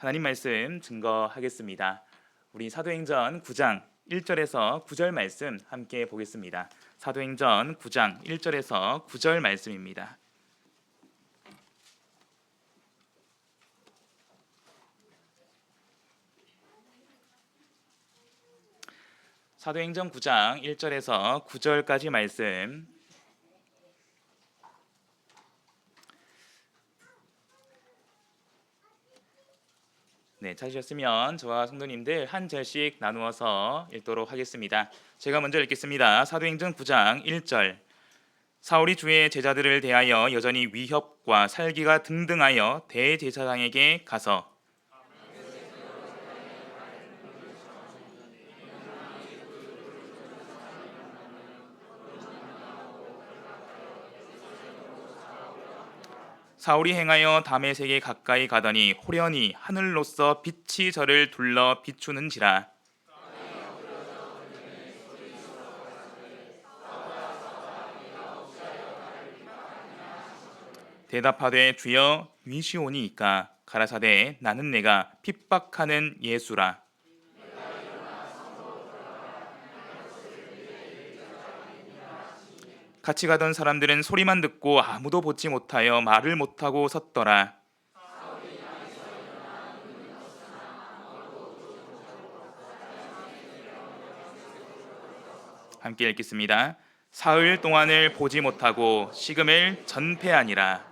하나님 말씀 증거하겠습니다. 우리 사도행전 9장 1절에서 9절 말씀 함께 보겠습니다. 사도행전 9장 1절에서 9절 말씀입니다. 사도행전 9장 1절에서 9절까지 말씀. 네, 찾으셨으면 저와 성도님들 한 절씩 나누어서 읽도록 하겠습니다. 제가 먼저 읽겠습니다. 사도행전 9장 1절. 사울이 주의 제자들을 대하여 여전히 위협과 살기가 등등하여 대제사장에게 가서 사울이 행하여 다메섹에 가까이 가더니 호련히 하늘로서 빛이 저를 둘러 비추는지라. 대답하되 주여 위시오니이까. 가라사대 나는 내가 핍박하는 예수라. 같이 가던 사람들은 소리만 듣고 아무도 보지 못하여 말을 못하고 섰더라. 함께 읽겠습니다. 사흘 동안을 보지 못하고 식음을 전폐하니라.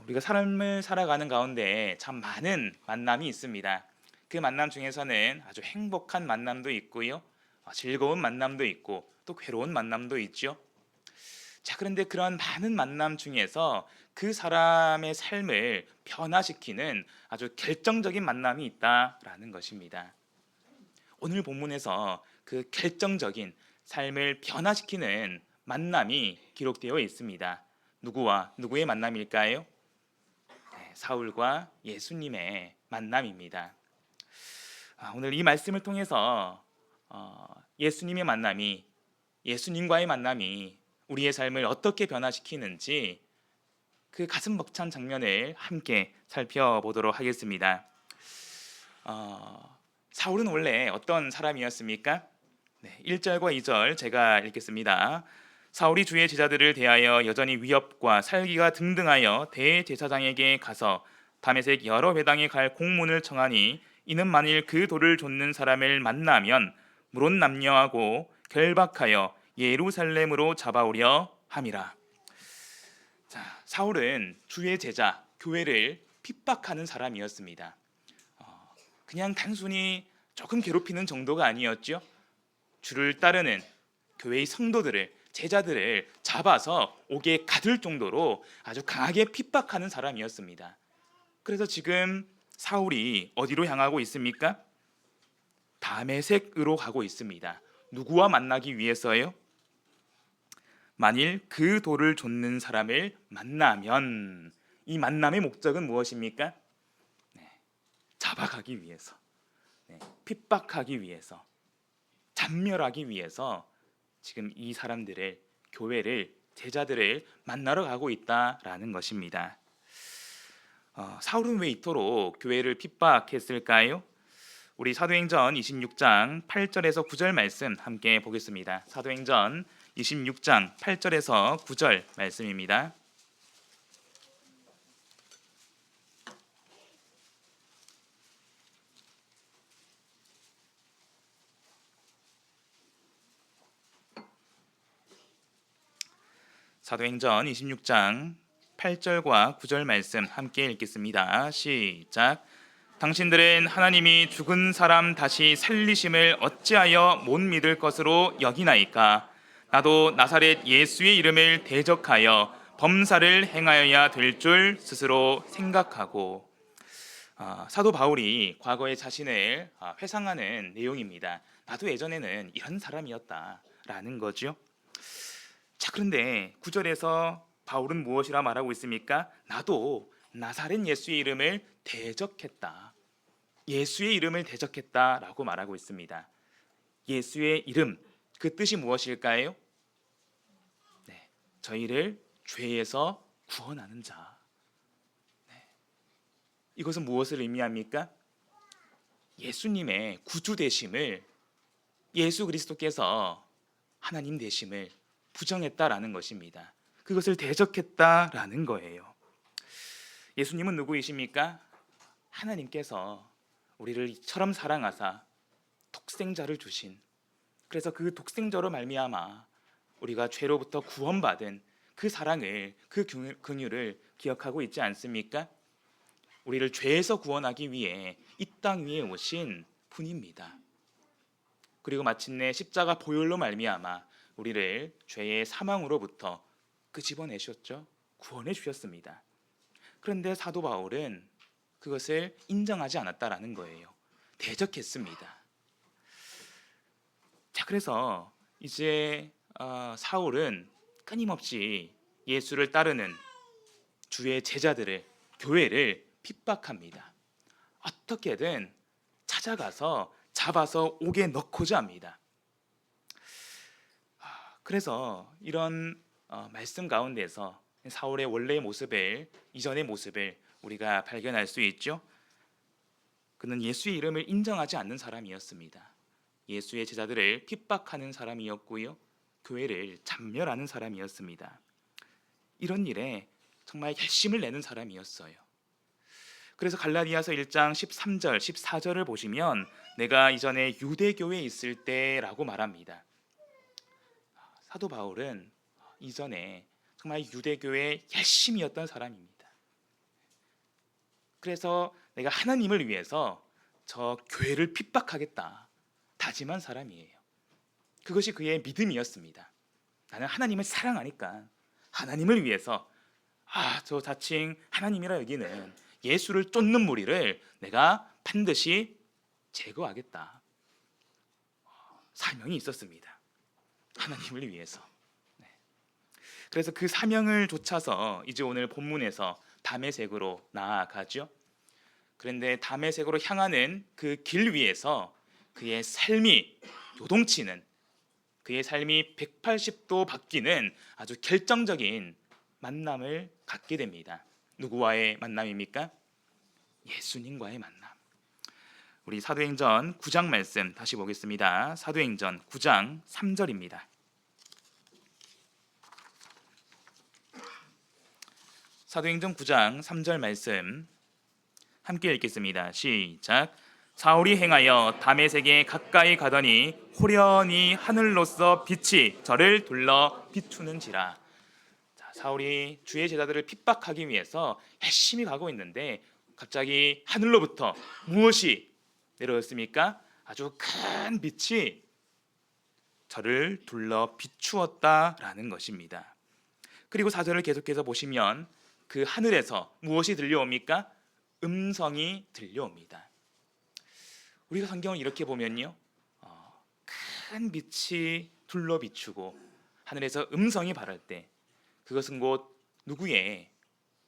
우리가 삶을 살아가는 가운데 참 많은 만남이 있습니다. 그 만남 중에서는 아주 행복한 만남도 있고요, 즐거운 만남도 있고 또 괴로운 만남도 있죠. 자, 그런데 그런 많은 만남 중에서 그 사람의 삶을 변화시키는 아주 결정적인 만남이 있다라는 것입니다. 오늘 본문에서 그 결정적인 삶을 변화시키는 만남이 기록되어 있습니다. 누구와 누구의 만남일까요? 사울과 예수님의 만남입니다. 오늘 이 말씀을 통해서 예수님과의 만남이 우리의 삶을 어떻게 변화시키는지 그 가슴 벅찬 장면을 함께 살펴보도록 하겠습니다. 사울은 원래 어떤 사람이었습니까? 1절과 2절 제가 읽겠습니다. 사울이 주의 제자들을 대하여 여전히 위협과 살기가 등등하여 대제사장에게 가서 다메섹 여러 회당에 갈 공문을 청하니 이는 만일 그 돌을 좇는 사람을 만나면 물론 남녀하고 결박하여 예루살렘으로 잡아오려 함이라. 자, 사울은 주의 제자, 교회를 핍박하는 사람이었습니다. 그냥 단순히 조금 괴롭히는 정도가 아니었죠. 주를 따르는 교회의 성도들을, 제자들을 잡아서 옥에 가둘 정도로 아주 강하게 핍박하는 사람이었습니다. 그래서 지금 사울이 어디로 향하고 있습니까? 다메섹으로 가고 있습니다. 누구와 만나기 위해서요? 만일 그 돌을 좇는 사람을 만나면, 이 만남의 목적은 무엇입니까? 잡아가기 위해서, 핍박하기 위해서, 잔멸하기 위해서 지금 이 사람들을, 교회를, 제자들을 만나러 가고 있다라는 것입니다. 사울은 왜 이토록 교회를 핍박했을까요? 우리 사도행전 26장 8절에서 9절 말씀 함께 보겠습니다. 사도행전 26장 8절에서 9절 말씀입니다. 사도행전 26장 8절과 9절 말씀 함께 읽겠습니다. 시작. 당신들은 하나님이 죽은 사람 다시 살리심을 어찌하여 못 믿을 것으로 여기나이까? 나도 나사렛 예수의 이름을 대적하여 범사를 행하여야 될 줄 스스로 생각하고. 사도 바울이 과거의 자신을 회상하는 내용입니다. 나도 예전에는 이런 사람이었다라는 거죠. 자, 그런데 9절에서 바울은 무엇이라 말하고 있습니까? 나도 나사렛 예수의 이름을 대적했다. 예수의 이름을 대적했다라고 말하고 있습니다. 예수의 이름, 그 뜻이 무엇일까요? 저희를 죄에서 구원하는 자. 이것은 무엇을 의미합니까? 예수님의 구주 되심을, 예수 그리스도께서 하나님 되심을 부정했다라는 것입니다. 그것을 대적했다라는 거예요. 예수님은 누구이십니까? 하나님께서 우리를 이처럼 사랑하사 독생자를 주신, 그래서 그 독생자로 말미암아 우리가 죄로부터 구원받은 그 사랑을, 그 긍휼을 기억하고 있지 않습니까? 우리를 죄에서 구원하기 위해 이 땅 위에 오신 분입니다. 그리고 마침내 십자가 보혈로 말미암아 우리를 죄의 사망으로부터 끄집어내셨죠. 구원해 주셨습니다. 그런데 사도 바울은 그것을 인정하지 않았다라는 거예요. 대적했습니다. 자, 그래서 이제 사울은 끊임없이 예수를 따르는 주의 제자들을, 교회를 핍박합니다. 어떻게든 찾아가서 잡아서 옥에 넣고자 합니다. 그래서 이런 말씀 가운데서 사울의 원래의 모습을, 이전의 모습을 우리가 발견할 수 있죠. 그는 예수의 이름을 인정하지 않는 사람이었습니다. 예수의 제자들을 핍박하는 사람이었고요, 교회를 잔멸하는 사람이었습니다. 이런 일에 정말 열심을 내는 사람이었어요. 그래서 갈라디아서 1장 13절, 14절을 보시면 내가 이전에 유대교회에 있을 때라고 말합니다. 사도 바울은 이전에 정말 유대교회의 열심이었던 사람입니다. 그래서 내가 하나님을 위해서 저 교회를 핍박하겠다 다짐한 사람이에요. 그것이 그의 믿음이었습니다. 나는 하나님을 사랑하니까 하나님을 위해서 저 자칭 하나님이라 여기는 예수를 쫓는 무리를 내가 반드시 제거하겠다. 사명이 있었습니다. 하나님을 위해서. 그래서 그 사명을 좇아서 이제 오늘 본문에서 다메섹으로 나아가죠. 그런데 다메섹으로 향하는 그 길 위에서 그의 삶이 요동치는, 그의 삶이 180도 바뀌는 아주 결정적인 만남을 갖게 됩니다. 누구와의 만남입니까? 예수님과의 만남. 우리 사도행전 9장 말씀 다시 보겠습니다. 사도행전 9장 3절입니다. 사도행전 9장 3절 말씀 함께 읽겠습니다. 시작. 사울이 행하여 다메섹에 가까이 가더니 호련히 하늘로서 빛이 저를 둘러 비추는지라. 사울이 주의 제자들을 핍박하기 위해서 열심히 가고 있는데 갑자기 하늘로부터 무엇이 내려왔습니까? 아주 큰 빛이 저를 둘러 비추었다라는 것입니다. 그리고 4절을 계속해서 보시면 그 하늘에서 무엇이 들려옵니까? 음성이 들려옵니다. 우리가 성경을 이렇게 보면요, 큰 빛이 둘러 비추고 하늘에서 음성이 발할 때 그것은 곧 누구의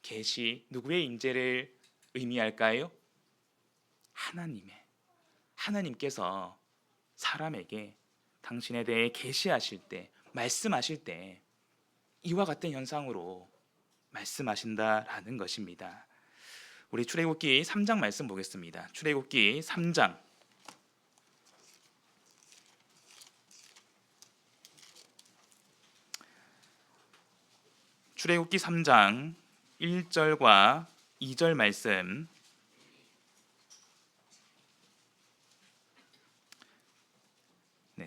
계시, 누구의 임재를 의미할까요? 하나님께서 사람에게 당신에 대해 계시하실 때, 말씀하실 때 이와 같은 현상으로 말씀하신다라는 것입니다. 우리 출애굽기 3장 말씀 보겠습니다. 출애굽기 3장 출애굽기 3장 1절과 2절 말씀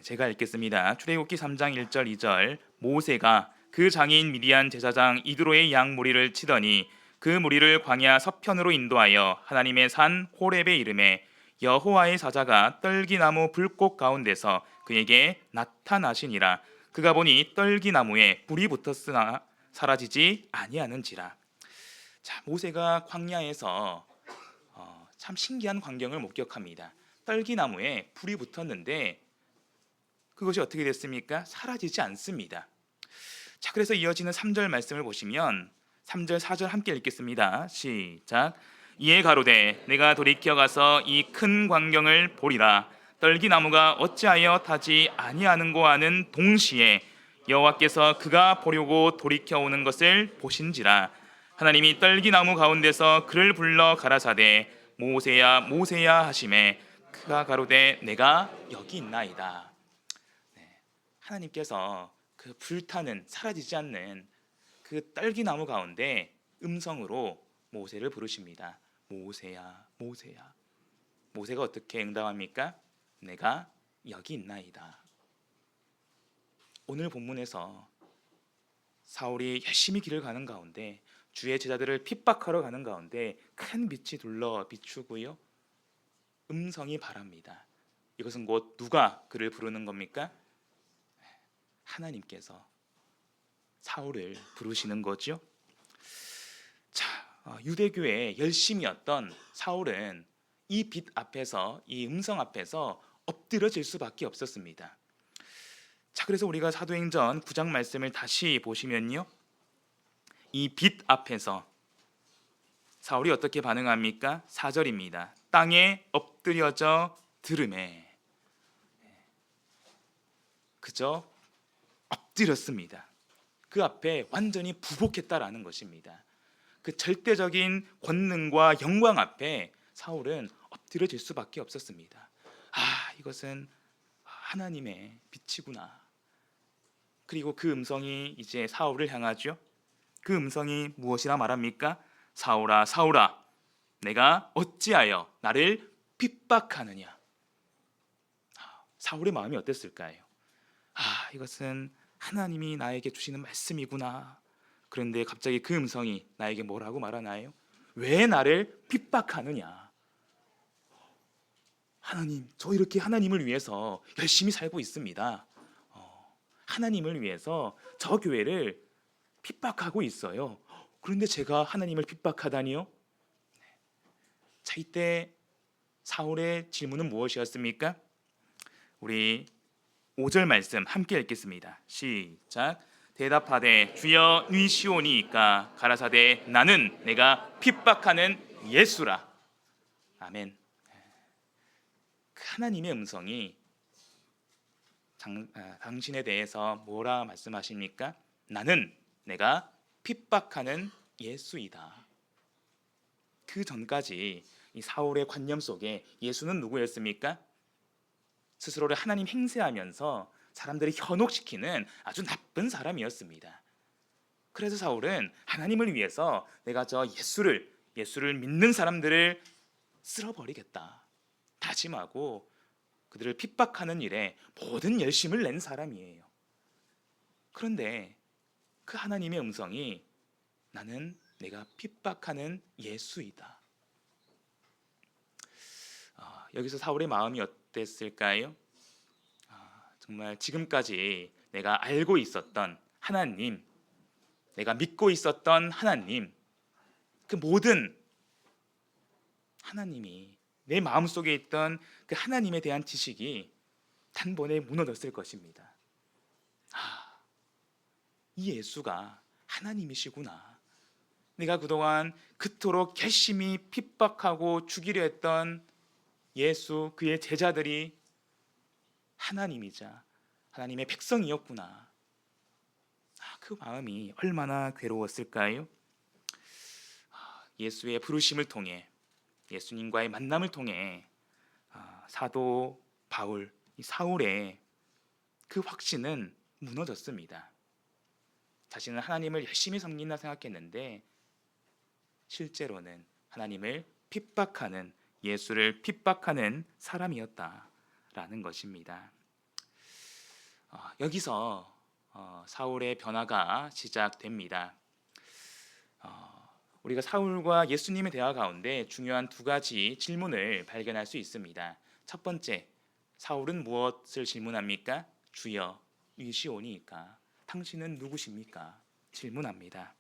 제가 읽겠습니다. 출애굽기 3장 1절 2절. 모세가 그 장인 미디안 제사장 이드로의 양 무리를 치더니 그 무리를 광야 서편으로 인도하여 하나님의 산 호렙에 이르매 여호와의 사자가 떨기나무 불꽃 가운데서 그에게 나타나시니라. 그가 보니 떨기나무에 불이 붙었으나 사라지지 아니하는지라. 자, 모세가 광야에서 참 신기한 광경을 목격합니다. 떨기나무에 불이 붙었는데 그것이 어떻게 됐습니까? 사라지지 않습니다. 자, 그래서 이어지는 3절 말씀을 보시면 3절 4절 함께 읽겠습니다. 시작. 이에 가로되 내가 돌이켜 가서 이 큰 광경을 보리라. 떨기나무가 어찌하여 타지 아니하는고 하는 동시에 여호와께서 그가 보려고 돌이켜 오는 것을 보신지라. 하나님이 떨기나무 가운데서 그를 불러 가라사대 모세야 모세야 하심에 그가 가로되 내가 여기 있나이다. 네, 하나님께서 그 불타는 사라지지 않는 그 떨기나무 가운데 음성으로 모세를 부르십니다. 모세야 모세야. 모세가 어떻게 응답합니까? 내가 여기 있나이다. 오늘 본문에서 사울이 열심히 길을 가는 가운데 주의 제자들을 핍박하러 가는 가운데 큰 빛이 둘러 비추고요. 음성이 바랍니다. 이것은 곧 누가 그를 부르는 겁니까? 하나님께서 사울을 부르시는 거죠. 자, 유대교의 열심이었던 사울은 이 빛 앞에서, 이 음성 앞에서 엎드려질 수밖에 없었습니다. 자, 그래서 우리가 사도행전 9장 말씀을 다시 보시면요, 이 빛 앞에서 사울이 어떻게 반응합니까? 4절입니다. 땅에 엎드려져 들으매. 그저 엎드렸습니다. 그 앞에 완전히 부복했다라는 것입니다. 그 절대적인 권능과 영광 앞에 사울은 엎드려질 수밖에 없었습니다. 이것은 하나님의 빛이구나. 그리고 그 음성이 이제 사울을 향하죠. 그 음성이 무엇이라 말합니까? 사울아 사울아 내가 어찌하여 나를 핍박하느냐. 사울의 마음이 어땠을까요? 이것은 하나님이 나에게 주시는 말씀이구나. 그런데 갑자기 그 음성이 나에게 뭐라고 말하나요? 왜 나를 핍박하느냐. 하나님, 저 이렇게 하나님을 위해서 열심히 살고 있습니다. 하나님을 위해서 저 교회를 핍박하고 있어요. 그런데 제가 하나님을 핍박하다니요? 자, 이때 사울의 질문은 무엇이었습니까? 우리 5절 말씀 함께 읽겠습니다. 시작. 대답하되 주여 니시오니이까 가라사대 나는 내가 핍박하는 예수라. 아멘. 그 하나님의 음성이 당신에 대해서 뭐라 말씀하십니까? 나는 내가 핍박하는 예수이다. 그 전까지 이 사울의 관념 속에 예수는 누구였습니까? 스스로를 하나님 행세하면서 사람들을 현혹시키는 아주 나쁜 사람이었습니다. 그래서 사울은 하나님을 위해서 내가 저 예수를 믿는 사람들을 쓸어버리겠다 다짐하고 그들을 핍박하는 일에 모든 열심을 낸 사람이에요. 그런데 그 하나님의 음성이 나는 내가 핍박하는 예수이다. 여기서 사울의 마음이 어땠을까요? 정말 지금까지 내가 알고 있었던 하나님, 내가 믿고 있었던 하나님, 그 모든 하나님이 내 마음속에 있던 그 하나님에 대한 지식이 단번에 무너졌을 것입니다. 이 예수가 하나님이시구나. 내가 그동안 그토록 열심히 핍박하고 죽이려 했던 예수, 그의 제자들이 하나님이자 하나님의 백성이었구나. 그 마음이 얼마나 괴로웠을까요? 예수의 부르심을 통해, 예수님과의 만남을 통해 사도 바울, 사울의 그 확신은 무너졌습니다. 자신은 하나님을 열심히 섬긴다 생각했는데 실제로는 하나님을 핍박하는, 예수를 핍박하는 사람이었다라는 것입니다. 여기서 사울의 변화가 시작됩니다. 우리가 사울과 예수님의 대화 가운데 중요한 두 가지 질문을 발견할 수 있습니다. 첫 번째, 사울은 무엇을 질문합니까? 주여 위시오니이까 당신은 누구십니까? 질문합니다.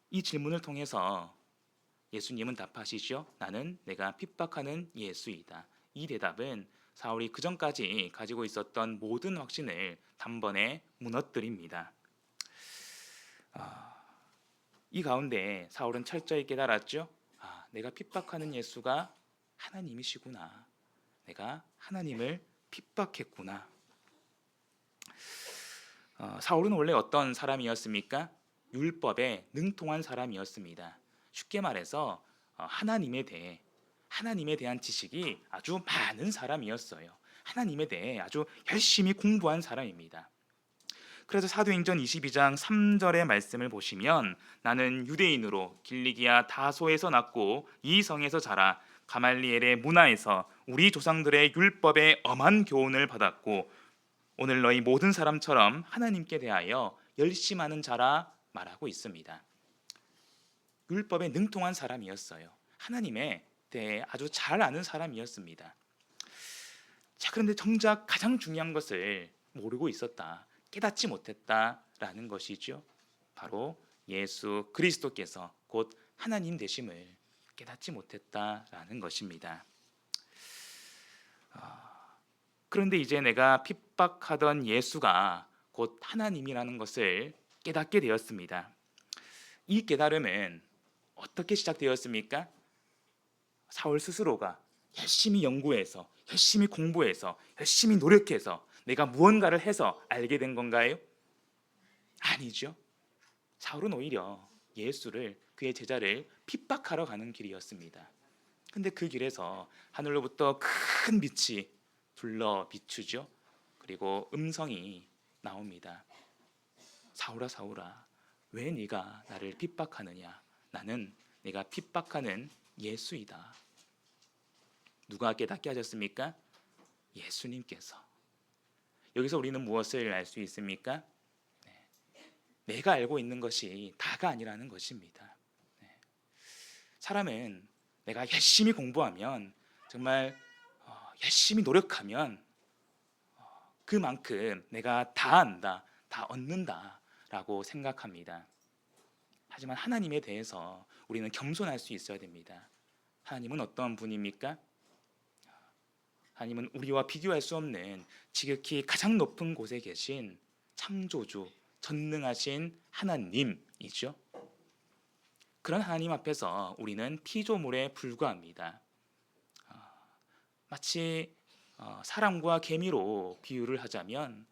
이 질문을 통해서 예수님은 답하시죠. 나는 내가 핍박하는 예수이다. 이 대답은 사울이 그전까지 가지고 있었던 모든 확신을 단번에 무너뜨립니다. 이 가운데 사울은 철저히 깨달았죠. 내가 핍박하는 예수가 하나님이시구나. 내가 하나님을 핍박했구나. 사울은 원래 어떤 사람이었습니까? 율법에 능통한 사람이었습니다. 쉽게 말해서 하나님에 대한 지식이 아주 많은 사람이었어요. 하나님에 대해 아주 열심히 공부한 사람입니다. 그래서 사도행전 22장 3절의 말씀을 보시면 나는 유대인으로 길리기아 다소에서 났고 이 성에서 자라 가말리엘의 문화에서 우리 조상들의 율법에 엄한 교훈을 받았고 오늘 너희 모든 사람처럼 하나님께 대하여 열심하는 자라 말하고 있습니다. 율법에 능통한 사람이었어요. 하나님에 대해 아주 잘 아는 사람이었습니다. 자, 그런데 정작 가장 중요한 것을 모르고 있었다, 깨닫지 못했다라는 것이죠. 바로 예수 그리스도께서 곧 하나님 되심을 깨닫지 못했다라는 것입니다. 그런데 이제 내가 핍박하던 예수가 곧 하나님이라는 것을 깨닫게 되었습니다. 이 깨달음은 어떻게 시작되었습니까? 사울 스스로가 열심히 연구해서, 열심히 공부해서, 열심히 노력해서 내가 무언가를 해서 알게 된 건가요? 아니죠. 사울은 오히려 예수를, 그의 제자를 핍박하러 가는 길이었습니다. 근데 그 길에서 하늘로부터 큰 빛이 둘러 비추죠. 그리고 음성이 나옵니다. 사울아 사울아, 왜 네가 나를 핍박하느냐? 나는 네가 핍박하는 예수이다. 누가 깨닫게 하셨습니까? 예수님께서. 여기서 우리는 무엇을 알 수 있습니까? 내가 알고 있는 것이 다가 아니라는 것입니다. 사람은 내가 열심히 공부하면, 정말 열심히 노력하면 그만큼 내가 다 안다, 다 얻는다라고 생각합니다. 하지만 하나님에 대해서 우리는 겸손할 수 있어야 됩니다. 하나님은 어떤 분입니까? 하나님은 우리와 비교할 수 없는 지극히 가장 높은 곳에 계신 창조주, 전능하신 하나님이죠. 그런 하나님 앞에서 우리는 피조물에 불과합니다. 마치 사람과 개미로 비유를 하자면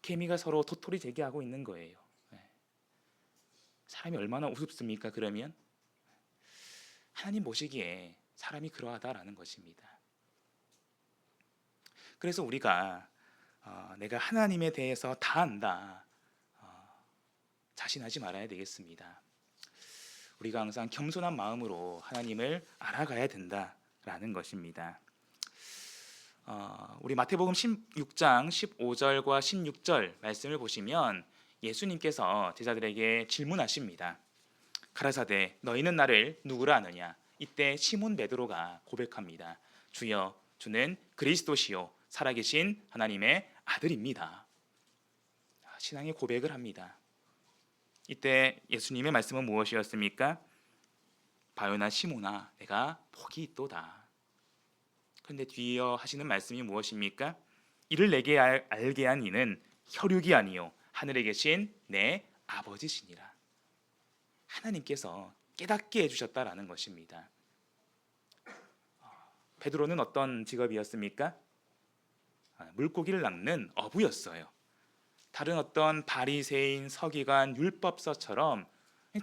개미가 서로 도토리 제기하고 있는 거예요. 사람이 얼마나 우습습니까? 그러면 하나님 보시기에 사람이 그러하다라는 것입니다. 그래서 우리가 내가 하나님에 대해서 다 안다, 자신하지 말아야 되겠습니다. 우리가 항상 겸손한 마음으로 하나님을 알아가야 된다라는 것입니다. 우리 마태복음 16장 15절과 16절 말씀을 보시면 예수님께서 제자들에게 질문하십니다. 가라사대 너희는 나를 누구라 하느냐? 이때 시몬 베드로가 고백합니다. 주여, 주는 그리스도시요 살아계신 하나님의 아들입니다. 신앙의 고백을 합니다. 이때 예수님의 말씀은 무엇이었습니까? 바요나 시몬아, 내가 복이 있도다. 그런데 뒤이어 하시는 말씀이 무엇입니까? 이를 내게 알게 한 이는 혈육이 아니요 하늘에 계신 내 아버지시니라. 하나님께서 깨닫게 해주셨다라는 것입니다. 베드로는 어떤 직업이었습니까? 물고기를 낚는 어부였어요. 다른 어떤 바리새인, 서기관, 율법서처럼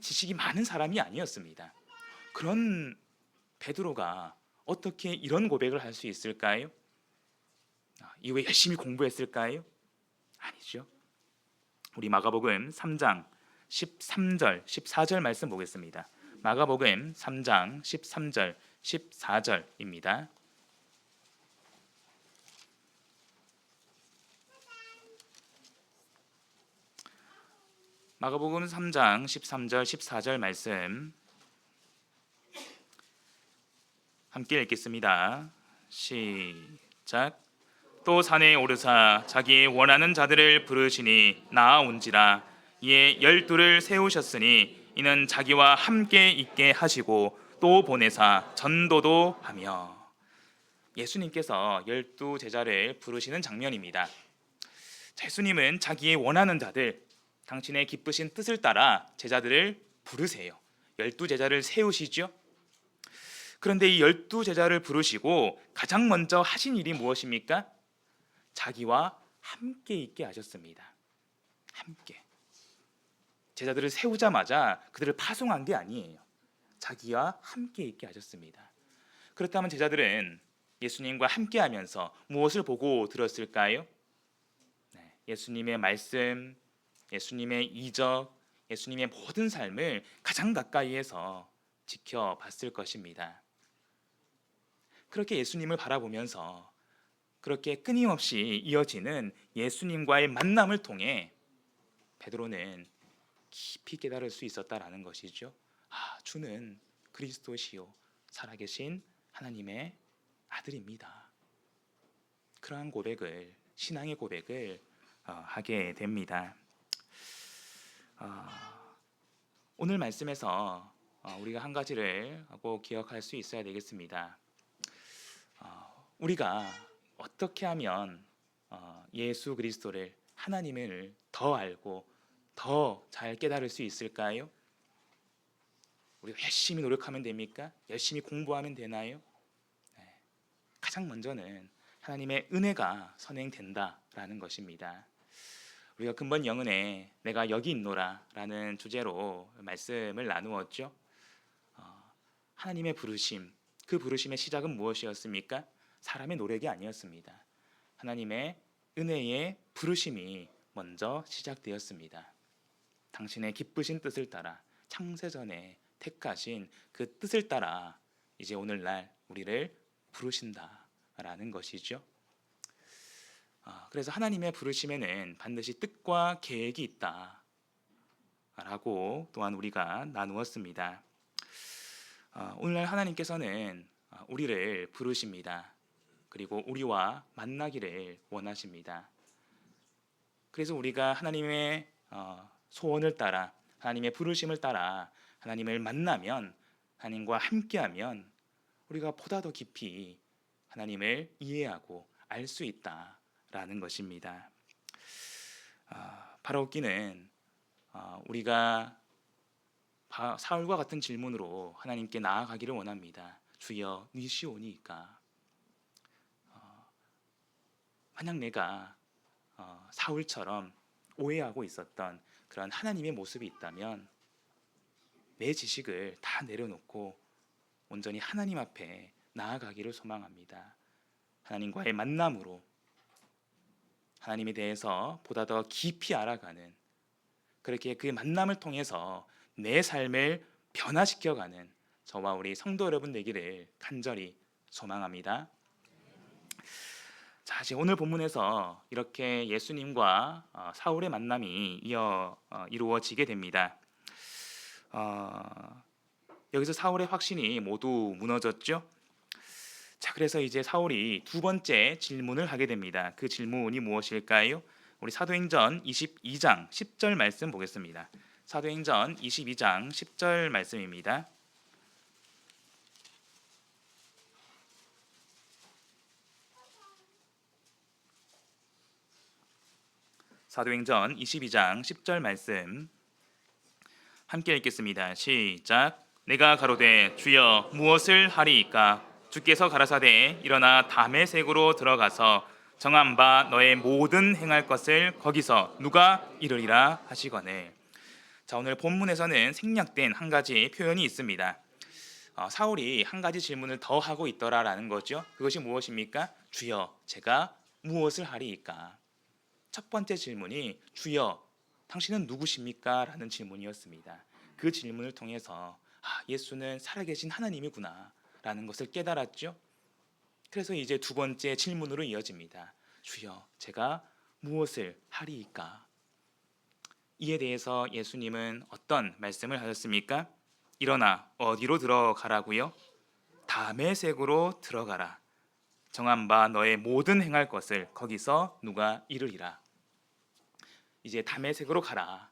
지식이 많은 사람이 아니었습니다. 그런 베드로가 어떻게 이런 고백을 할 수 있을까요? 이후에 열심히 공부했을까요? 아니죠. 우리 마가복음 3장 13절, 14절 말씀 보겠습니다. 마가복음 3장 13절, 14절입니다. 마가복음 3장 13절, 14절 말씀 함께 읽겠습니다. 시작. 또 산에 오르사 자기의 원하는 자들을 부르시니 나아온지라. 이에 12를 세우셨으니 이는 자기와 함께 있게 하시고 또 보내사 전도도 하며. 예수님께서 12 제자를 부르시는 장면입니다. 예수님은 자기의 원하는 자들, 당신의 기쁘신 뜻을 따라 제자들을 부르세요. 12 제자를 세우시죠. 그런데 이 12 제자를 부르시고 가장 먼저 하신 일이 무엇입니까? 자기와 함께 있게 하셨습니다. 함께. 제자들을 세우자마자 그들을 파송한 게 아니에요. 자기와 함께 있게 하셨습니다. 그렇다면 제자들은 예수님과 함께하면서 무엇을 보고 들었을까요? 네, 예수님의 말씀, 예수님의 이적, 예수님의 모든 삶을 가장 가까이에서 지켜봤을 것입니다. 그렇게 예수님을 바라보면서 그렇게 끊임없이 이어지는 예수님과의 만남을 통해 베드로는 깊이 깨달을 수 있었다라는 것이죠. 주는 그리스도시요 살아계신 하나님의 아들입니다. 그러한 고백을, 신앙의 고백을 하게 됩니다. 오늘 말씀에서 우리가 한 가지를 꼭 기억할 수 있어야 되겠습니다. 우리가 어떻게 하면 예수 그리스도를, 하나님을 더 알고 더 잘 깨달을 수 있을까요? 우리가 열심히 노력하면 됩니까? 열심히 공부하면 되나요? 네. 가장 먼저는 하나님의 은혜가 선행된다라는 것입니다. 우리가 근본 영은에 내가 여기 있노라 라는 주제로 말씀을 나누었죠. 하나님의 부르심, 그 부르심의 시작은 무엇이었습니까? 사람의 노력이 아니었습니다. 하나님의 은혜의 부르심이 먼저 시작되었습니다. 당신의 기쁘신 뜻을 따라 창세전에 택하신 그 뜻을 따라 이제 오늘날 우리를 부르신다라는 것이죠. 그래서 하나님의 부르심에는 반드시 뜻과 계획이 있다라고 또한 우리가 나누었습니다. 오늘날 하나님께서는 우리를 부르십니다. 그리고 우리와 만나기를 원하십니다. 그래서 우리가 하나님의 소원을 따라, 하나님의 부르심을 따라 하나님을 만나면, 하나님과 함께하면 우리가 보다 더 깊이 하나님을 이해하고 알 수 있다라는 것입니다. 바라옵기는 우리가 사울과 같은 질문으로 하나님께 나아가기를 원합니다. 주여 니시오니이까. 만약 내가 사울처럼 오해하고 있었던 그런 하나님의 모습이 있다면 내 지식을 다 내려놓고 온전히 하나님 앞에 나아가기를 소망합니다. 하나님과의 만남으로 하나님에 대해서 보다 더 깊이 알아가는, 그렇게 그 만남을 통해서 내 삶을 변화시켜가는 저와 우리 성도 여러분 되기를 간절히 소망합니다. 자, 이제 오늘 본문에서 이렇게 예수님과 사울의 만남이 이루어지게 됩니다. 여기서 사울의 확신이 모두 무너졌죠. 자, 그래서 이제 사울이 두 번째 질문을 하게 됩니다. 그 질문이 무엇일까요? 우리 사도행전 22장 10절 말씀 보겠습니다. 사도행전 22장 10절 말씀입니다. 사도행전 22장 10절 말씀 함께 읽겠습니다. 시작. 내가 가로되 주여 무엇을 하리이까? 주께서 가라사대 일어나 다메섹으로 들어가서 정한 바 너의 모든 행할 것을 거기서 누가 이르리라 하시거늘. 자, 오늘 본문에서는 생략된 한 가지 표현이 있습니다. 사울이 한 가지 질문을 더 하고 있더라라는 거죠. 그것이 무엇입니까? 주여 제가 무엇을 하리이까? 첫 번째 질문이 주여 당신은 누구십니까? 라는 질문이었습니다. 그 질문을 통해서 예수는 살아계신 하나님이구나 라는 것을 깨달았죠. 그래서 이제 두 번째 질문으로 이어집니다. 주여 제가 무엇을 하리이까? 이에 대해서 예수님은 어떤 말씀을 하셨습니까? 일어나 어디로 들어가라고요? 다메섹으로 들어가라. 정한 바 너의 모든 행할 것을 거기서 누가 이르리라. 이제 다메섹으로 가라.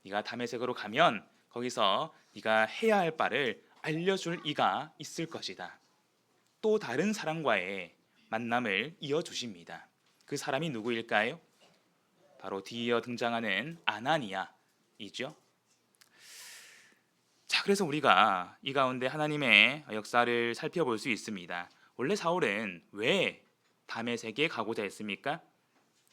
네가 다메섹으로 가면 거기서 네가 해야 할 바를 알려줄 이가 있을 것이다. 또 다른 사람과의 만남을 이어주십니다. 그 사람이 누구일까요? 바로 뒤이어 등장하는 아나니아이죠. 자, 그래서 우리가 이 가운데 하나님의 역사를 살펴볼 수 있습니다. 원래 사울은 왜 다메섹에 가고자 했습니까?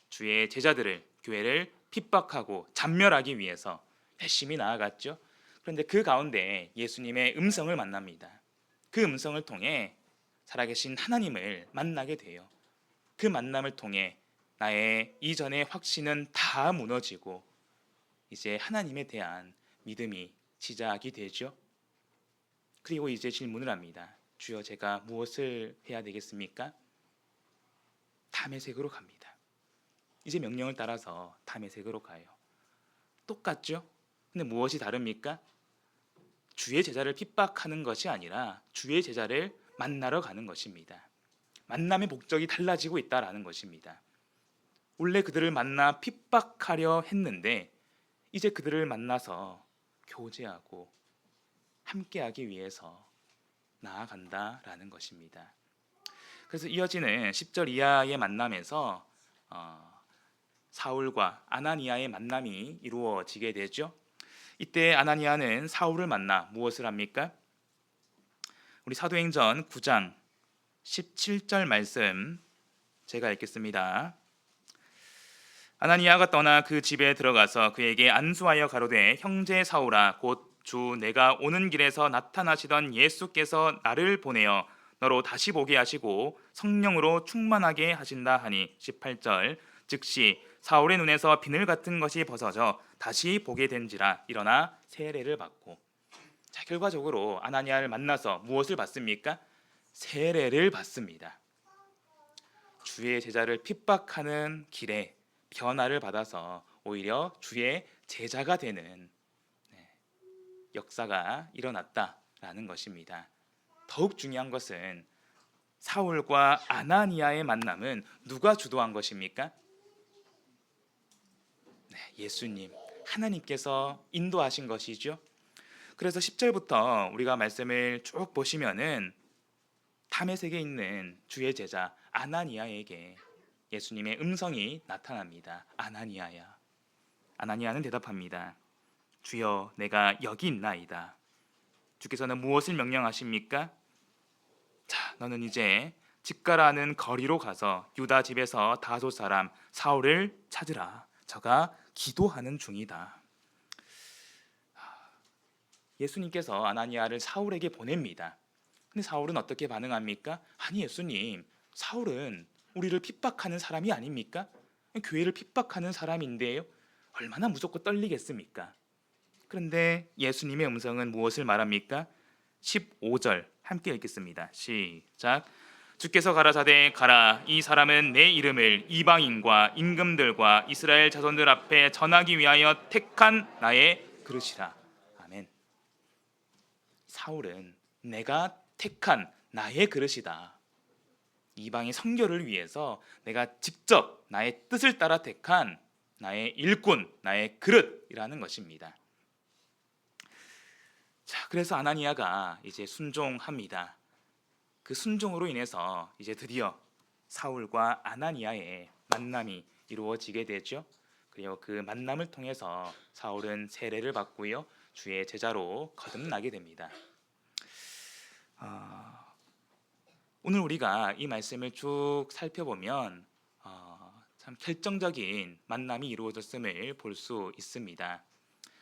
주의 제자들을, 교회를 핍박하고 잔멸하기 위해서 열심히 나아갔죠. 그런데 그 가운데 예수님의 음성을 만납니다. 그 음성을 통해 살아계신 하나님을 만나게 돼요. 그 만남을 통해 나의 이전의 확신은 다 무너지고 이제 하나님에 대한 믿음이 시작이 되죠. 그리고 이제 질문을 합니다. 주여, 제가 무엇을 해야 되겠습니까? 다메섹으로 갑니다. 이제 명령을 따라서 다메섹으로 가요. 똑같죠? 근데 무엇이 다릅니까? 주의 제자를 핍박하는 것이 아니라 주의 제자를 만나러 가는 것입니다. 만남의 목적이 달라지고 있다라는 것입니다. 원래 그들을 만나 핍박하려 했는데 이제 그들을 만나서 교제하고 함께하기 위해서 나아간다라는 것입니다. 그래서 이어지는 10절 이하의 만남에서 사울과 아나니아의 만남이 이루어지게 되죠. 이때 아나니아는 사울을 만나 무엇을 합니까? 우리 사도행전 9장 17절 말씀 제가 읽겠습니다. 아나니아가 떠나 그 집에 들어가서 그에게 안수하여 가로되, 형제 사울아, 곧 주 내가 오는 길에서 나타나시던 예수께서 나를 보내어 너로 다시 보게 하시고 성령으로 충만하게 하신다 하니 18절 즉시 사울의 눈에서 비늘 같은 것이 벗어져 다시 보게 된지라 일어나 세례를 받고. 자, 결과적으로 아나니아를 만나서 무엇을 받습니까? 세례를 받습니다. 주의 제자를 핍박하는 길에 변화를 받아서 오히려 주의 제자가 되는 역사가 일어났다라는 것입니다. 더욱 중요한 것은 사울과 아나니아의 만남은 누가 주도한 것입니까? 예수님, 하나님께서 인도하신 것이죠. 그래서 10절부터 우리가 말씀을 쭉 보시면은 다메섹에 있는 주의 제자 아나니아에게 예수님의 음성이 나타납니다. 아나니아야. 아나니아는 대답합니다. 주여, 내가 여기 있나이다. 주께서는 무엇을 명령하십니까? 자, 너는 이제 직가라는 거리로 가서 유다 집에서 다소 사람 사울을 찾으라. 저가 기도하는 중이다. 예수님께서 아나니아를 사울에게 보냅니다. 근데 사울은 어떻게 반응합니까? 아니 예수님, 사울은 우리를 핍박하는 사람이 아닙니까? 교회를 핍박하는 사람인데요. 얼마나 무섭고 떨리겠습니까? 그런데 예수님의 음성은 무엇을 말합니까? 15절 함께 읽겠습니다. 시작. 주께서 가라사대 가라, 이 사람은 내 이름을 이방인과 임금들과 이스라엘 자손들 앞에 전하기 위하여 택한 나의 그릇이라. 아멘. 사울은 내가 택한 나의 그릇이다. 이방의 선교를 위해서 내가 직접 나의 뜻을 따라 택한 나의 일꾼, 나의 그릇이라는 것입니다. 자, 그래서 아나니아가 이제 순종합니다. 그 순종으로 인해서 이제 드디어 사울과 아나니아의 만남이 이루어지게 되죠. 그리고 그 만남을 통해서 사울은 세례를 받고요, 주의 제자로 거듭나게 됩니다. 오늘 우리가 이 말씀을 쭉 살펴보면 참 결정적인 만남이 이루어졌음을 볼 수 있습니다.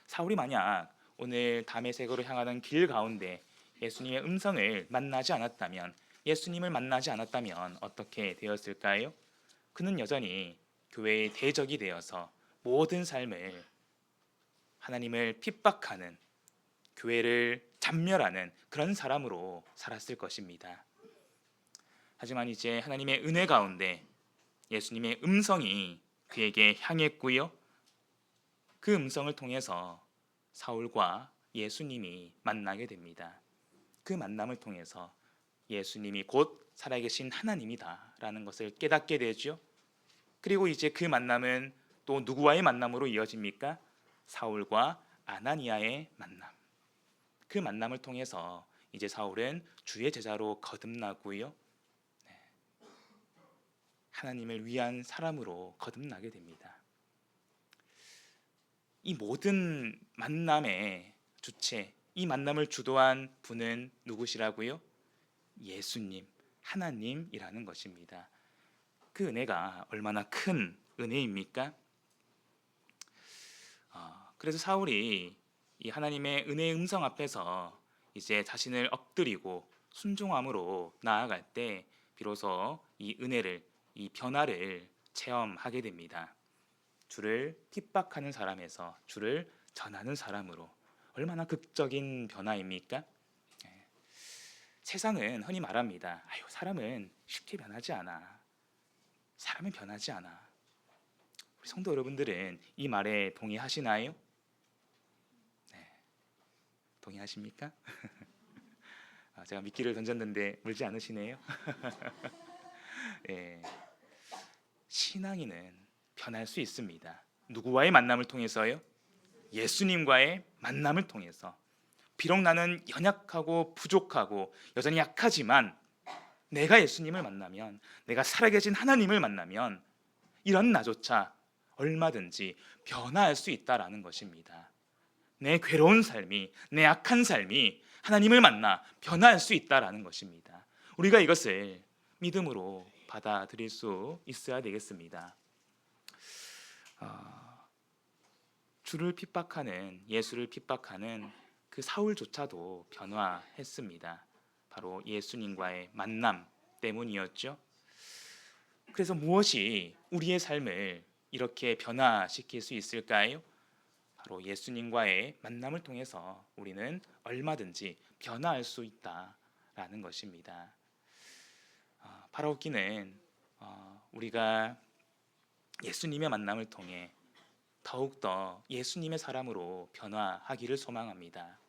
사울이 만약 오늘 다메섹으로 향하는 길 가운데 예수님의 음성을 만나지 않았다면, 예수님을 만나지 않았다면 어떻게 되었을까요? 그는 여전히 교회의 대적이 되어서 모든 삶을 하나님을 핍박하는, 교회를 잔멸하는 그런 사람으로 살았을 것입니다. 하지만 이제 하나님의 은혜 가운데 예수님의 음성이 그에게 향했고요, 그 음성을 통해서 사울과 예수님이 만나게 됩니다. 그 만남을 통해서 예수님이 곧 살아계신 하나님이다라는 것을 깨닫게 되죠. 그리고 이제 그 만남은 또 누구와의 만남으로 이어집니까? 사울과 아나니아의 만남. 그 만남을 통해서 이제 사울은 주의 제자로 거듭나고요, 하나님을 위한 사람으로 거듭나게 됩니다. 이 모든 만남의 주체, 이 만남을 주도한 분은 누구시라고요? 예수님, 하나님이라는 것입니다. 그 은혜가 얼마나 큰 은혜입니까? 그래서 사울이 이 하나님의 은혜의 음성 앞에서 이제 자신을 엎드리고 순종함으로 나아갈 때 비로소 이 은혜를, 이 변화를 체험하게 됩니다. 주를 핍박하는 사람에서 주를 전하는 사람으로. 얼마나 극적인 변화입니까? 예. 세상은 흔히 말합니다. 아유, 사람은 쉽게 변하지 않아. 사람은 변하지 않아. 우리 성도 여러분들은 이 말에 동의하시나요? 네, 동의하십니까? 제가 미끼를 던졌는데 물지 않으시네요. 예, 신앙인은 변할 수 있습니다. 누구와의 만남을 통해서요? 예수님과의 만남을 통해서. 비록 나는 연약하고 부족하고 여전히 약하지만 내가 예수님을 만나면, 내가 살아계신 하나님을 만나면 이런 나조차 얼마든지 변화할 수 있다라는 것입니다. 내 괴로운 삶이, 내 악한 삶이 하나님을 만나 변화할 수 있다라는 것입니다. 우리가 이것을 믿음으로 받아들일 수 있어야 되겠습니다. 주를 핍박하는, 예수를 핍박하는 그 사울조차도 변화했습니다. 바로 예수님과의 만남 때문이었죠. 그래서 무엇이 우리의 삶을 이렇게 변화시킬 수 있을까요? 바로 예수님과의 만남을 통해서 우리는 얼마든지 변화할 수 있다라는 것입니다. 바라옵기는 우리가 예수님의 만남을 통해 더욱더 예수님의 사람으로 변화하기를 소망합니다.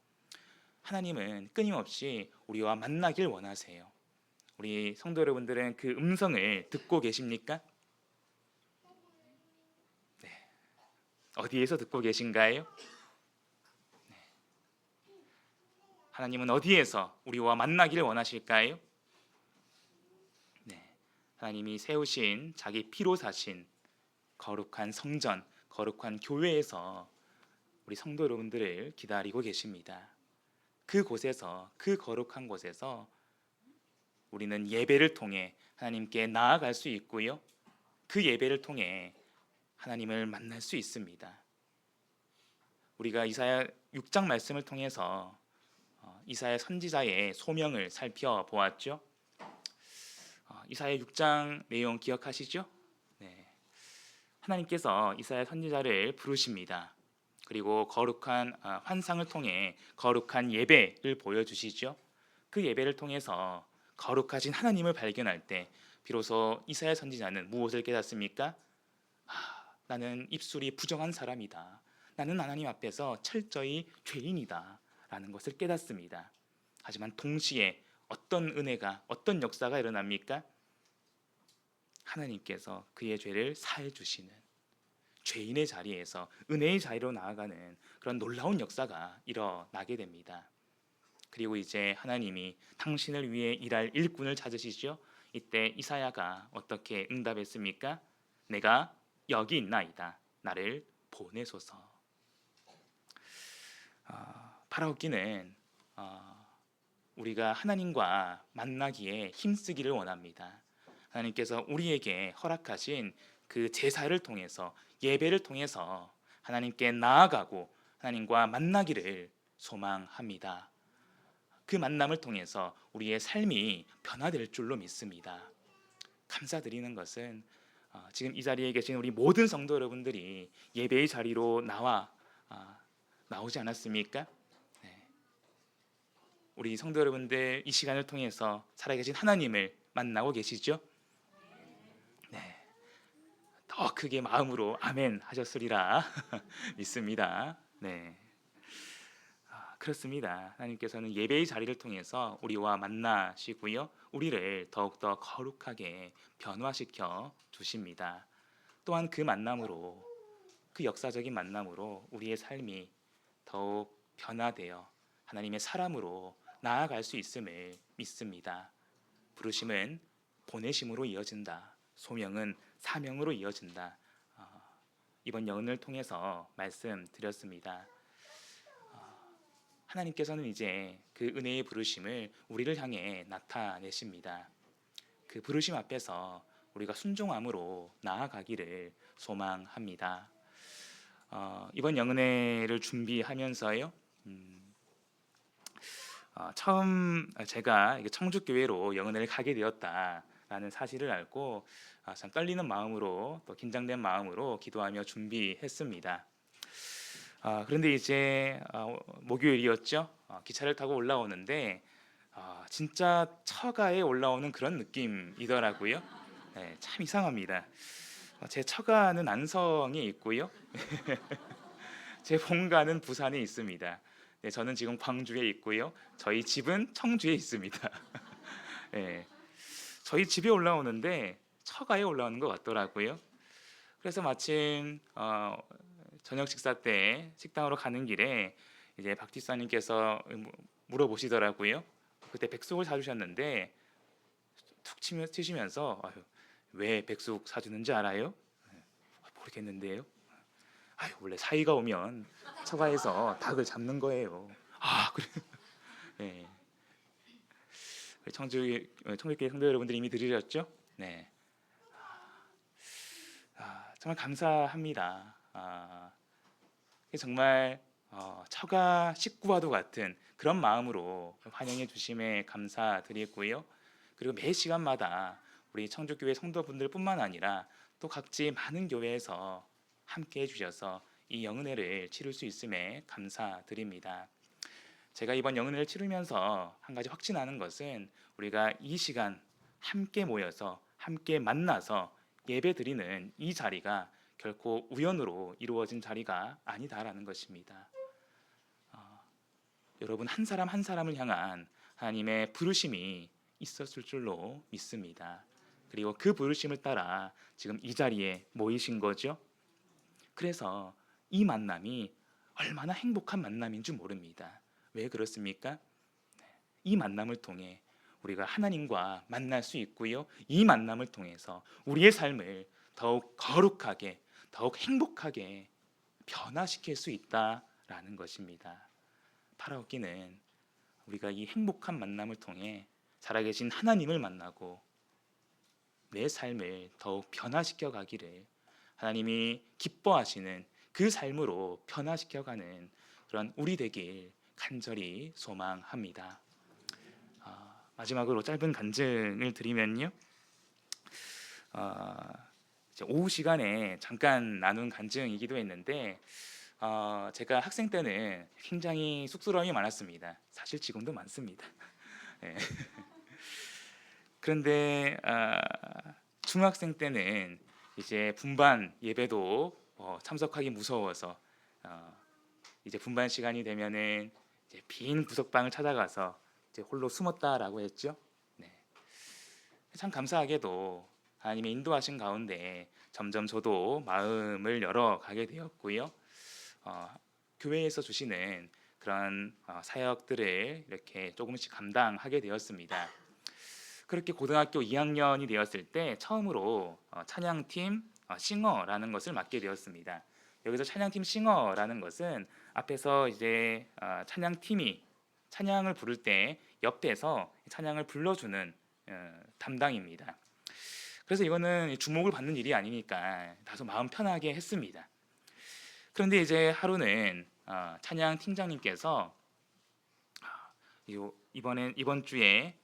하나님은 끊임없이 우리와 만나길 원하세요. 우리 성도 여러분들은 그 음성을 듣고 계십니까? 네. 어디에서 듣고 계신가요? 네. 하나님은 어디에서 우리와 만나기를 원하실까요? 네. 하나님이 세우신 자기 피로 사신 거룩한 성전, 거룩한 교회에서 우리 성도 여러분들을 기다리고 계십니다. 그곳에서, 그 거룩한 곳에서 우리는 예배를 통해 하나님께 나아갈 수 있고요. 그 예배를 통해 하나님을 만날 수 있습니다. 우리가 이사야 6장 말씀을 통해서 이사야 선지자의 소명을 살펴보았죠. 이사야 6장 내용 기억하시죠? 네. 하나님께서 이사야 선지자를 부르십니다. 그리고 거룩한 환상을 통해 거룩한 예배를 보여주시죠. 그 예배를 통해서 거룩하신 하나님을 발견할 때 비로소 이사야 선지자는 무엇을 깨닫습니까? 나는 입술이 부정한 사람이다. 나는 하나님 앞에서 철저히 죄인이다 라는 것을 깨닫습니다. 하지만 동시에 어떤 은혜가, 어떤 역사가 일어납니까? 하나님께서 그의 죄를 사해 주시는, 죄인의 자리에서 은혜의 자리로 나아가는 그런 놀라운 역사가 일어나게 됩니다. 그리고 이제 하나님이 당신을 위해 일할 일꾼을 찾으시죠. 이때 이사야가 어떻게 응답했습니까? 내가 여기 있나이다. 나를 보내소서. 바라옵기는 우리가 하나님과 만나기에 힘쓰기를 원합니다. 하나님께서 우리에게 허락하신 그 제사를 통해서, 예배를 통해서 하나님께 나아가고 하나님과 만나기를 소망합니다. 그 만남을 통해서 우리의 삶이 변화될 줄로 믿습니다. 감사드리는 것은 지금 이 자리에 계신 우리 모든 성도 여러분들이 예배의 자리로 나오지 않았습니까? 네. 우리 성도 여러분들 이 시간을 통해서 살아계신 하나님을 만나고 계시죠? 네. 더 크게 마음으로 아멘 하셨으리라 믿습니다. 네. 그렇습니다. 하나님께서는 예배의 자리를 통해서 우리와 만나시고요, 우리를 더욱더 거룩하게 변화시켜 주십니다. 또한 그 만남으로, 그 역사적인 만남으로 우리의 삶이 더욱 변화되어 하나님의 사람으로 나아갈 수 있음을 믿습니다. 부르심은 보내심으로 이어진다. 소명은 사명으로 이어진다. 이번 여운을 통해서 말씀드렸습니다. 하나님께서는 이제 그 은혜의 부르심을 우리를 향해 나타내십니다. 그 부르심 앞에서 우리가 순종함으로 나아가기를 소망합니다. 이번 영은회를 준비하면서요. 처음 제가 이게 청주교회로 영은회를 가게 되었다라는 사실을 알고 참 떨리는 마음으로 또 긴장된 마음으로 기도하며 준비했습니다. 그런데 이제 목요일이었죠. 기차를 타고 올라오는데 진짜 처가에 올라오는 그런 느낌이더라고요. 네, 참 이상합니다. 제 처가는 안성에 있고요. 제 본가는 부산에 있습니다. 네, 저는 지금 광주에 있고요. 저희 집은 청주에 있습니다. 네, 저희 집에 올라오는데 처가에 올라오는 것 같더라고요. 그래서 마침 저녁 식사 때 식당으로 가는 길에 이제 박 집사님께서 물어보시더라고요. 그때 백숙을 사주셨는데 툭 치시면서 왜 백숙 사주는지 알아요? 모르겠는데요. 원래 사이가 오면 처가에서 닭을 잡는 거예요. 그래. 네. 청주교회 성도 여러분들이 이미 들으셨죠? 네. 정말 감사합니다. 정말 처가 식구와도 같은 그런 마음으로 환영해 주심에 감사드리고요. 그리고 매 시간마다 우리 청주교회 성도분들뿐만 아니라 또 각지 많은 교회에서 함께 해주셔서 이 영은회를 치를 수 있음에 감사드립니다. 제가 이번 영은회를 치르면서 한 가지 확신하는 것은 우리가 이 시간 함께 모여서 함께 만나서 예배드리는 이 자리가 결코 우연으로 이루어진 자리가 아니다라는 것입니다. 여러분 한 사람 한 사람을 향한 하나님의 부르심이 있었을 줄로 믿습니다. 그리고 그 부르심을 따라 지금 이 자리에 모이신 거죠. 그래서 이 만남이 얼마나 행복한 만남인 줄 모릅니다. 왜 그렇습니까? 이 만남을 통해 우리가 하나님과 만날 수 있고요. 이 만남을 통해서 우리의 삶을 더욱 거룩하게, 더욱 행복하게 변화시킬 수 있다라는 것입니다. 파라오기는 우리가 이 행복한 만남을 통해 살아계신 하나님을 만나고 내 삶을 더욱 변화시켜 가기를 하나님이 기뻐하시는 그 삶으로 변화시켜가는 그런 우리 되길 간절히 소망합니다. 마지막으로 짧은 간증을 드리면요. 이제 오후 시간에 잠깐 나눈 간증이기도 했는데 제가 학생 때는 굉장히 쑥스러움이 많았습니다. 사실 지금도 많습니다. 네. 그런데 중학생 때는 이제 분반 예배도 참석하기 무서워서 이제 분반 시간이 되면은 이제 빈 구석방을 찾아가서 이제 홀로 숨었다라고 했죠. 네. 참 감사하게도 하나님의 인도하신 가운데 점점 저도 마음을 열어가게 되었고요. 교회에서 주시는 그런 사역들을 이렇게 조금씩 감당하게 되었습니다. 그렇게 고등학교 2학년이 되었을 때 처음으로 찬양팀 싱어라는 것을 맡게 되었습니다. 여기서 찬양팀 싱어라는 것은 앞에서 이제 찬양팀이 찬양을 부를 때 옆에서 찬양을 불러주는 담당입니다. 그래서 이거는 주목을 받는 일이 아니니까 다소 마음 편하게 했습니다. 그런데 이제 하루는 찬양 팀장님께서 이번 주에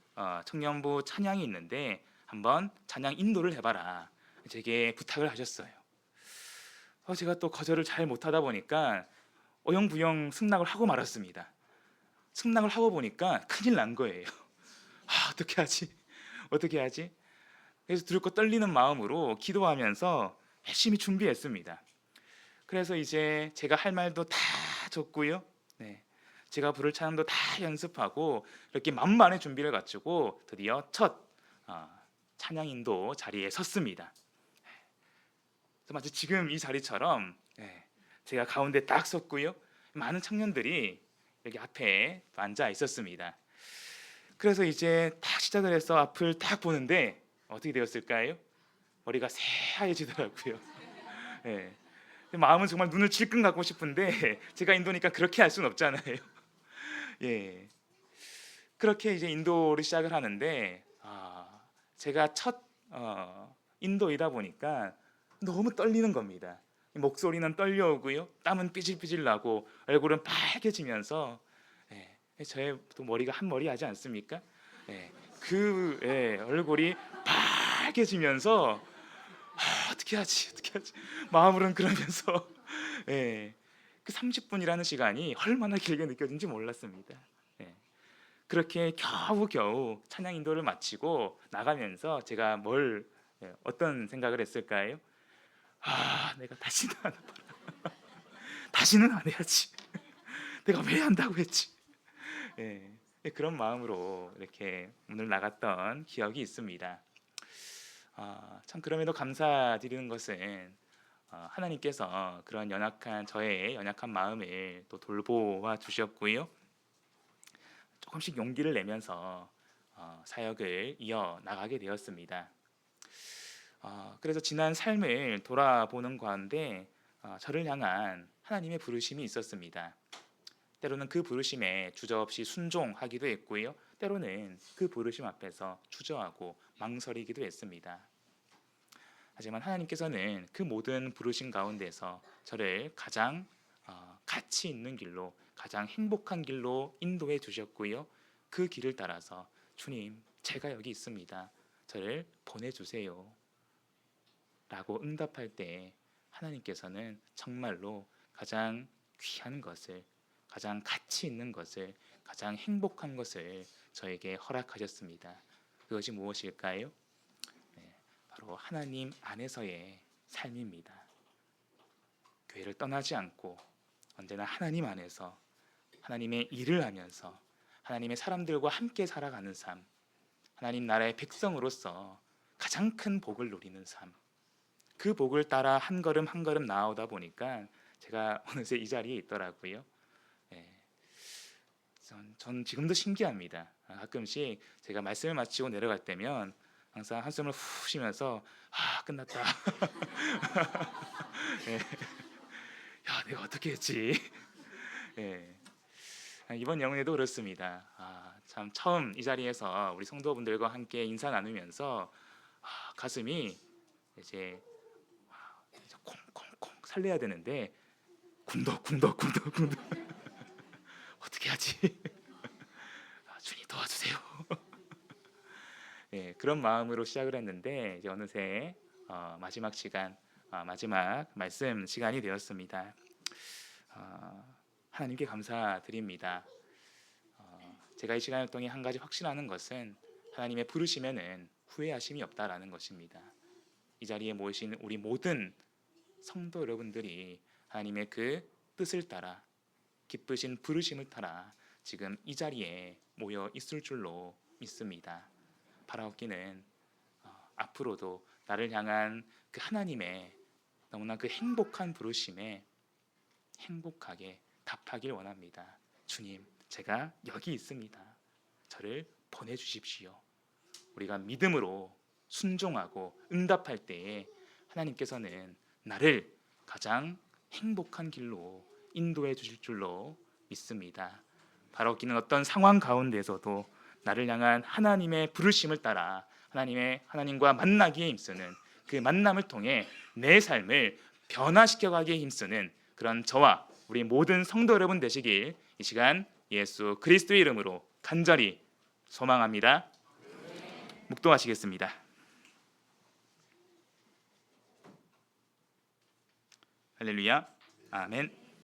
청년부 찬양이 있는데 한번 찬양 인도를 해봐라. 제게 부탁을 하셨어요. 제가 또 거절을 잘 못하다 보니까 어영부영 승낙을 하고 말았습니다. 승낙을 하고 보니까 큰일 난 거예요. 어떻게 하지? 어떻게 하지? 그래서 두렵고 떨리는 마음으로 기도하면서 열심히 준비했습니다. 그래서 이제 제가 할 말도 다 적고요. 네. 제가 부를 찬양도 다 연습하고 이렇게 만반의 준비를 갖추고 드디어 첫 찬양 인도 자리에 섰습니다. 그래서 마치 지금 이 자리처럼 제가 가운데 딱 섰고요. 많은 청년들이 여기 앞에 앉아 있었습니다. 그래서 이제 딱 시작을 해서 앞을 딱 보는데 어떻게 되었을까요? 머리가 새하얘지더라고요. 네. 마음은 정말 눈을 질끈 감고 싶은데 제가 인도니까 그렇게 할 수는 없잖아요. 예. 그렇게 이제 인도를 시작을 하는데 제가 첫 인도이다 보니까 너무 떨리는 겁니다. 목소리는 떨려오고요, 땀은 삐질삐질 나고 얼굴은 빨개지면서, 저의 또 머리가 한 머리 하지 않습니까? 얼굴이 빨개지면서 어떻게 하지 어떻게 하지 마음으로는 그러면서 그 30분이라는 시간이 얼마나 길게 느껴진지 몰랐습니다. 그렇게 겨우겨우 찬양 인도를 마치고 나가면서 제가 어떤 생각을 했을까요? 내가 다시는 안 해봐라. 다시는 안 해야지. 내가 왜 한다고 했지? 그런 마음으로 이렇게 오늘 나갔던 기억이 있습니다. 참 그럼에도 감사드리는 것은 하나님께서 그런 저의 연약한 마음을 또 돌보아 주셨고요, 조금씩 용기를 내면서 사역을 이어 나가게 되었습니다. 그래서 지난 삶을 돌아보는 가운데 저를 향한 하나님의 부르심이 있었습니다. 때로는 그 부르심에 주저없이 순종하기도 했고요, 때로는 그 부르심 앞에서 주저하고 망설이기도 했습니다. 하지만 하나님께서는 그 모든 부르심 가운데서 저를 가장 가치 있는 길로, 가장 행복한 길로 인도해 주셨고요, 그 길을 따라서 주님, 제가 여기 있습니다, 저를 보내주세요 라고 응답할 때 하나님께서는 정말로 가장 귀한 것을, 가장 가치 있는 것을, 가장 행복한 것을 저에게 허락하셨습니다. 그것이 무엇일까요? 바로 하나님 안에서의 삶입니다. 교회를 떠나지 않고 언제나 하나님 안에서 하나님의 일을 하면서 하나님의 사람들과 함께 살아가는 삶, 하나님 나라의 백성으로서 가장 큰 복을 누리는 삶, 그 복을 따라 한 걸음 한 걸음 나아오다 보니까 제가 어느새 이 자리에 있더라고요. 전 지금도 신기합니다. 가끔씩 제가 말씀을 마치고 내려갈 때면 항상 한숨을 후 쉬면서 끝났다. 야, 내가 어떻게 했지? 이번 영혼에도 그렇습니다. 참 처음 이 자리에서 우리 성도분들과 함께 인사 나누면서 가슴이 이제 콩콩콩 살려야 되는데 쿵덕쿵덕쿵덕쿵덕 어떻게 하지? 주님 도와주세요. 그런 마음으로 시작을 했는데 이제 어느새 마지막 시간, 마지막 말씀 시간이 되었습니다. 하나님께 감사드립니다. 제가 이 시간을 통해 한 가지 확신하는 것은 하나님의 부르심에는 후회하심이 없다라는 것입니다. 이 자리에 모이신 우리 모든 성도 여러분들이 하나님의 그 뜻을 따라, 기쁘신 부르심을 따라 지금 이 자리에 모여 있을 줄로 믿습니다. 바라옵기는 앞으로도 나를 향한 그 하나님의 너무나 그 행복한 부르심에 행복하게 답하길 원합니다. 주님, 제가 여기 있습니다. 저를 보내주십시오. 우리가 믿음으로 순종하고 응답할 때에 하나님께서는 나를 가장 행복한 길로 인도해 주실 줄로 믿습니다. 바라옵기는 어떤 상황 가운데서도 나를 향한 하나님의 부르심을 따라 하나님과 만나기에 힘쓰는, 그 만남을 통해 내 삶을 변화시켜가기에 힘쓰는 그런 저와 우리 모든 성도 여러분 되시길 이 시간 예수 그리스도의 이름으로 간절히 소망합니다. 묵도하시겠습니다. 할렐루야, 아멘.